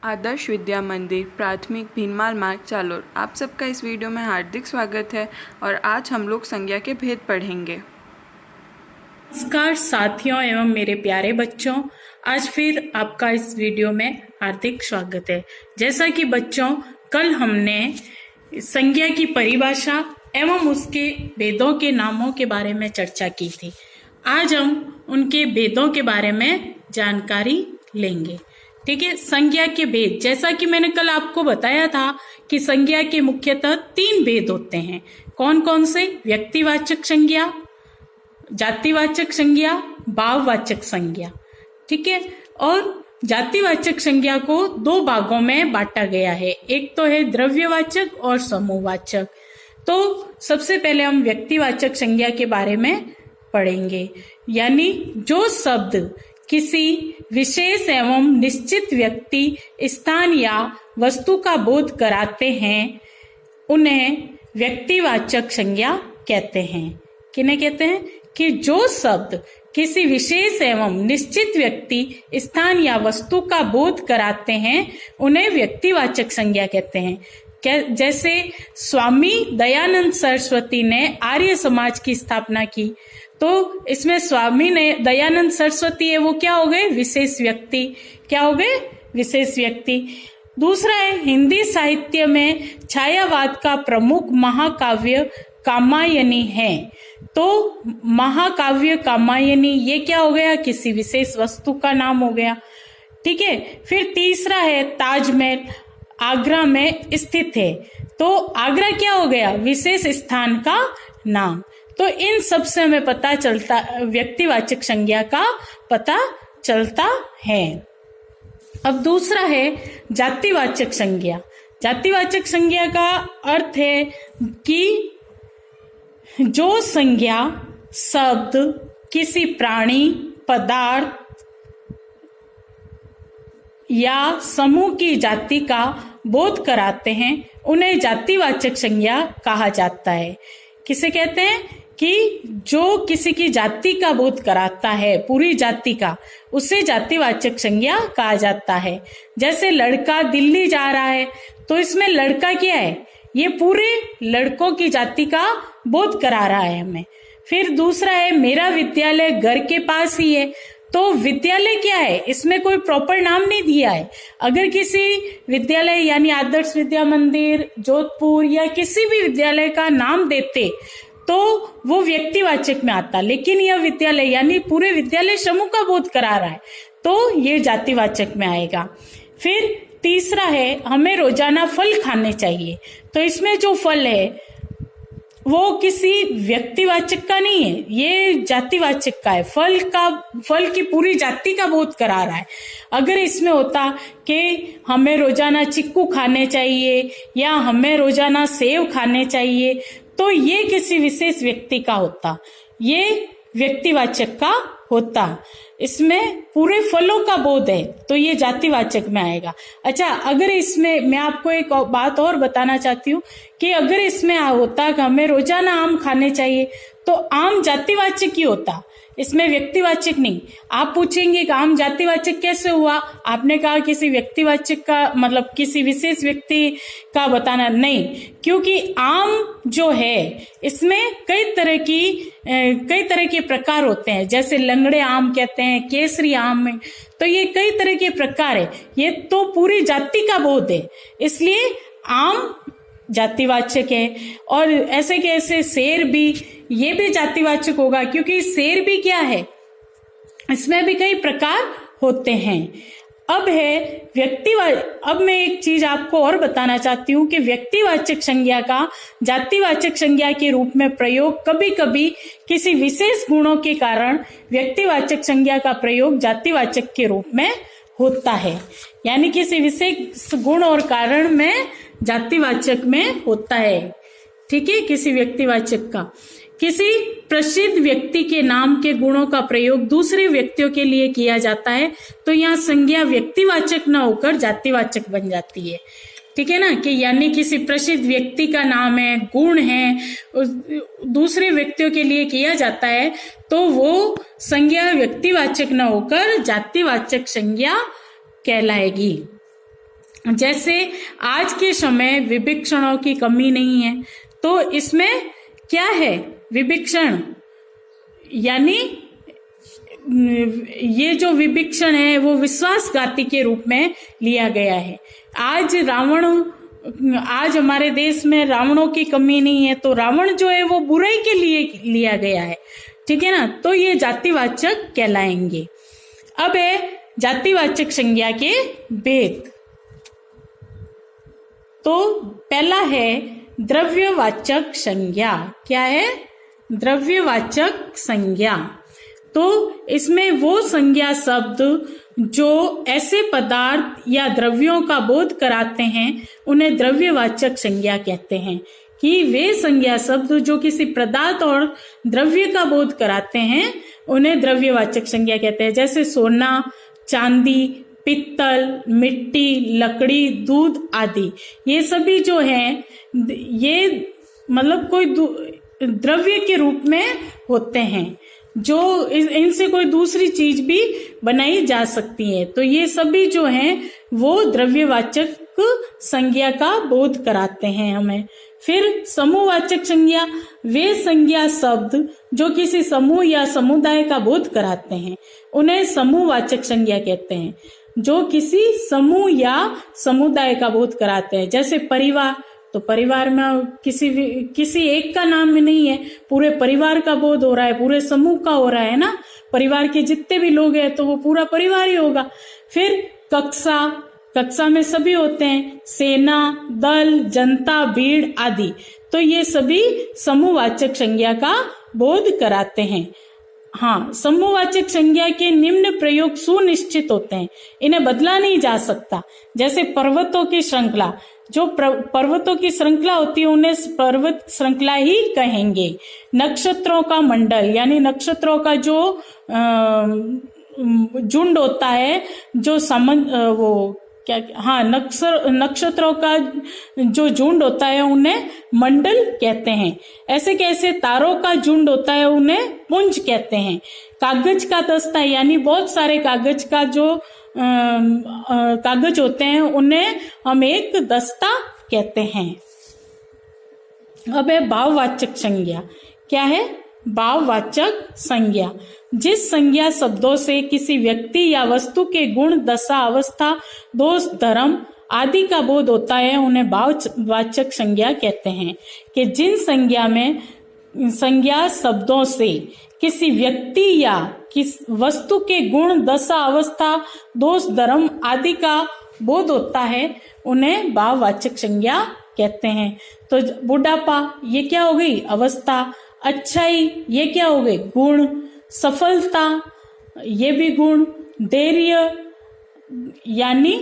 आदर्श विद्या मंदिर प्राथमिक भीनमाल मार्ग जालोर। आप सबका इस वीडियो में हार्दिक स्वागत है और आज हम लोग संज्ञा के भेद पढ़ेंगे। नमस्कार साथियों एवं मेरे प्यारे बच्चों, आज फिर आपका इस वीडियो में हार्दिक स्वागत है। जैसा कि बच्चों कल हमने संज्ञा की परिभाषा एवं उसके भेदों के नामों के बारे में चर्चा की थी। आज हम उनके भेदों के बारे में जानकारी लेंगे। ठीक है, संज्ञा के भेद, जैसा कि मैंने कल आपको बताया था कि संज्ञा के मुख्यतः 3 भेद होते हैं। कौन कौन से? व्यक्तिवाचक संज्ञा, जातिवाचक संज्ञा, भाववाचक संज्ञा। ठीक है, और जातिवाचक संज्ञा को 2 भागों में बांटा गया है। एक तो है द्रव्यवाचक और समूहवाचक। तो सबसे पहले हम व्यक्तिवाचक संज्ञा के बारे में पढ़ेंगे, यानी जो शब्द किसी विशेष एवं निश्चित व्यक्ति, स्थान या वस्तु का बोध कराते हैं उन्हें व्यक्तिवाचक संज्ञा कहते हैं। किन्हें कहते हैं? कि जो शब्द किसी विशेष एवं निश्चित व्यक्ति, स्थान या वस्तु का बोध कराते हैं उन्हें व्यक्तिवाचक संज्ञा कहते हैं। जैसे स्वामी दयानंद सरस्वती ने आर्य समाज की स्थापना की, तो इसमें स्वामी ने दयानंद सरस्वती है, वो क्या हो गए? विशेष व्यक्ति। क्या हो गए? विशेष व्यक्ति। दूसरा है हिंदी साहित्य में छायावाद का प्रमुख महाकाव्य कामायनी है। तो महाकाव्य कामायनी ये क्या हो गया? किसी विशेष वस्तु का नाम हो गया। ठीक है, फिर तीसरा है ताजमहल आगरा में स्थित है। तो आगरा क्या हो गया? विशेष स्थान का नाम। तो इन सब से हमें पता चलता, व्यक्तिवाचक संज्ञा का पता चलता है। अब दूसरा है जातिवाचक संज्ञा। जातिवाचक संज्ञा का अर्थ है कि जो संज्ञा शब्द किसी प्राणी, पदार्थ या समूह की जाति का बोध कराते हैं उन्हें जातिवाचक संज्ञा कहा जाता है। किसे कहते हैं? कि जो किसी की जाति का बोध कराता है, पूरी जाति का, उसे जातिवाचक संज्ञा कहा जाता है। जैसे लड़का दिल्ली जा रहा है, तो इसमें लड़का क्या है? ये पूरे लड़कों की जाति का बोध करा रहा है हमें। फिर दूसरा है मेरा विद्यालय घर के पास ही है। तो विद्यालय क्या है? इसमें कोई प्रॉपर नाम नहीं दिया है। अगर किसी विद्यालय यानी आदर्श विद्या मंदिर जोधपुर या किसी भी विद्यालय का नाम देते तो वो व्यक्तिवाचक में आता, लेकिन यह विद्यालय यानी पूरे विद्यालय समूह का बोध करा रहा है, तो ये जातिवाचक में आएगा। फिर तीसरा है हमें रोजाना फल खाने चाहिए। तो इसमें जो फल है वो किसी व्यक्तिवाचक का नहीं है, ये जातिवाचक का है। फल की पूरी जाति का बोध करा रहा है। अगर इसमें होता कि हमें रोजाना चिक्कू खाने चाहिए या हमें रोजाना सेब खाने चाहिए, तो ये किसी विशेष व्यक्ति का होता, ये व्यक्तिवाचक का होता। इसमें पूरे फलों का बोध है, तो ये जातिवाचक में आएगा। अच्छा, अगर इसमें मैं आपको एक बात और बताना चाहती हूँ कि अगर इसमें होता कि हमें रोजाना आम खाने चाहिए, तो आम जातिवाचक ही होता, इसमें व्यक्तिवाचक नहीं। आप पूछेंगे कि आम जातिवाचक कैसे हुआ? आपने कहा किसी व्यक्तिवाचक का मतलब किसी विशेष व्यक्ति का बताना नहीं, क्योंकि आम जो है इसमें कई तरह के प्रकार होते हैं। जैसे लंगड़े आम कहते हैं, केसरी आम में, तो ये कई तरह के प्रकार है। ये तो पूरी जाति का बोध है, इसलिए आम जातिवाचक है। और ऐसे के ऐसे शेर भी, ये भी जातिवाचक होगा, क्योंकि शेर भी क्या है? इसमें भी कई प्रकार होते हैं। अब मैं एक चीज आपको और बताना चाहती हूँ कि व्यक्तिवाचक संज्ञा का जातिवाचक संज्ञा के रूप में प्रयोग कभी कभी किसी विशेष गुणों के कारण व्यक्तिवाचक संज्ञा का प्रयोग जातिवाचक के रूप में होता है, यानी किसी विशेष गुण और कारण में जातिवाचक में होता है। ठीक है, किसी व्यक्तिवाचक का किसी प्रसिद्ध व्यक्ति के नाम के गुणों का प्रयोग दूसरे व्यक्तियों के लिए किया जाता है, तो यहाँ संज्ञा व्यक्तिवाचक न होकर जातिवाचक बन जाती है। ठीक है ना, कि यानी किसी प्रसिद्ध व्यक्ति का नाम है, गुण है, दूसरे व्यक्तियों के लिए किया जाता है, तो वो संज्ञा व्यक्तिवाचक न होकर जातिवाचक संज्ञा कहलाएगी। जैसे आज के समय विभिक्षणों की कमी नहीं है, तो इसमें क्या है, विभिक्षण यानी ये जो विभिक्षण है वो विश्वासघाती के रूप में लिया गया है। आज हमारे देश में रावणों की कमी नहीं है, तो रावण जो है वो बुराई के लिए लिया गया है, ठीक है ना। तो ये जातिवाचक कहलाएंगे। अब है जातिवाचक संज्ञा के भेद। तो पहला है द्रव्यवाचक संज्ञा। क्या है, द्रव्यवाचक संज्ञा। तो इसमें वो संज्ञा शब्द जो ऐसे पदार्थ या द्रव्यों का बोध कराते हैं उन्हें द्रव्यवाचक संज्ञा कहते हैं। कि वे संज्ञा शब्द जो किसी पदार्थ और द्रव्य का बोध कराते हैं उन्हें द्रव्यवाचक संज्ञा कहते हैं। जैसे सोना, चांदी, पित्तल, मिट्टी, लकड़ी, दूध आदि, ये सभी जो हैं ये मतलब कोई द्रव्य के रूप में होते हैं, जो इनसे कोई दूसरी चीज भी बनाई जा सकती है। तो ये सभी जो हैं वो द्रव्यवाचक संज्ञा का बोध कराते हैं हमें। फिर समूहवाचक संज्ञा, वे संज्ञा शब्द जो किसी समूह या समुदाय का बोध कराते हैं उन्हें समूहवाचक संज्ञा कहते हैं। जो किसी समूह या समुदाय का बोध कराते हैं, जैसे परिवार, तो परिवार में किसी एक का नाम में नहीं है, पूरे परिवार का बोध हो रहा है, पूरे समूह का हो रहा है ना। परिवार के जितने भी लोग हैं तो वो पूरा परिवार ही होगा। फिर कक्षा में सभी होते हैं, सेना, दल, जनता, भीड़ आदि, तो ये सभी समूहवाचक संज्ञा का बोध कराते हैं। हाँ, समूहवाचक संज्ञा के निम्न प्रयोग सुनिश्चित होते हैं, इन्हें बदला नहीं जा सकता। जैसे पर्वतों की श्रृंखला, जो पर्वतों की श्रृंखला होती है उन्हें पर्वत श्रृंखला ही कहेंगे। नक्षत्रों का मंडल यानी नक्षत्रों का जो झुंड होता है, जो नक्षत्रों का जो झुंड होता है उन्हें मंडल कहते हैं। ऐसे कैसे तारों का झुंड होता है उन्हें पुंज कहते हैं। कागज का दस्ता यानी बहुत सारे कागज का जो कागज होते हैं उन्हें हम एक दस्ता कहते हैं। अब है भाववाचक संज्ञा। क्या है, भाववाचक संज्ञा, जिस संज्ञा शब्दों से किसी व्यक्ति या वस्तु के गुण, दशा, अवस्था, दोष, धर्म आदि का बोध होता है उन्हें भाववाचक संज्ञा कहते हैं। कि जिन संज्ञा शब्दों से किसी व्यक्ति या किस वस्तु के गुण, दशा, अवस्था, दोष, धर्म आदि का बोध होता है उन्हें भाववाचक संज्ञा कहते हैं। तो बुढ़ापा, ये क्या हो गई, अवस्था। अच्छाई, ये क्या हो गई, गुण। सफलता, ये भी गुण। धैर्य यानी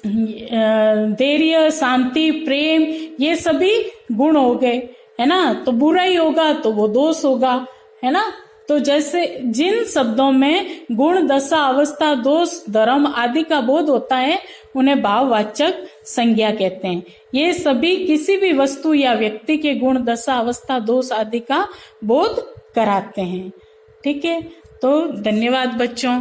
धैर्य, शांति, प्रेम, ये सभी गुण हो गए, है ना। तो बुराई होगा तो वो दोष होगा, है ना। तो जैसे जिन शब्दों में गुण, दशा, अवस्था, दोष, धर्म आदि का बोध होता है उन्हें भाववाचक संज्ञा कहते हैं। ये सभी किसी भी वस्तु या व्यक्ति के गुण, दशा, अवस्था, दोष आदि का बोध कराते हैं। ठीक है, तो धन्यवाद बच्चों।